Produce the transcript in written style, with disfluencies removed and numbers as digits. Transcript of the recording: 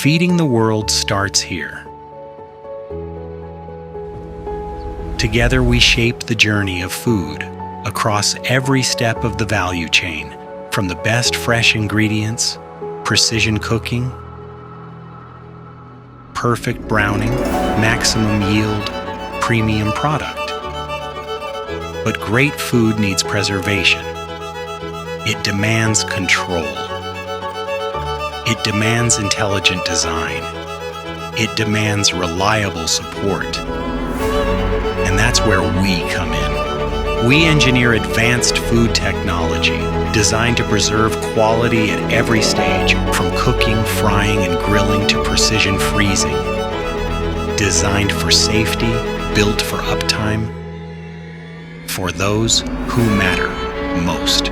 Feeding the world starts here. Together we shape the journey of food across every step of the value chain, from the best fresh ingredients, precision cooking, perfect browning, maximum yield, premium product. But great food needs preservation. It demands control. It demands intelligent design. It demands reliable support. And that's where we come in. We engineer advanced food technology designed to preserve quality at every stage, from cooking, frying, and grilling to precision freezing. Designed for safety, built for uptime, for those who matter most.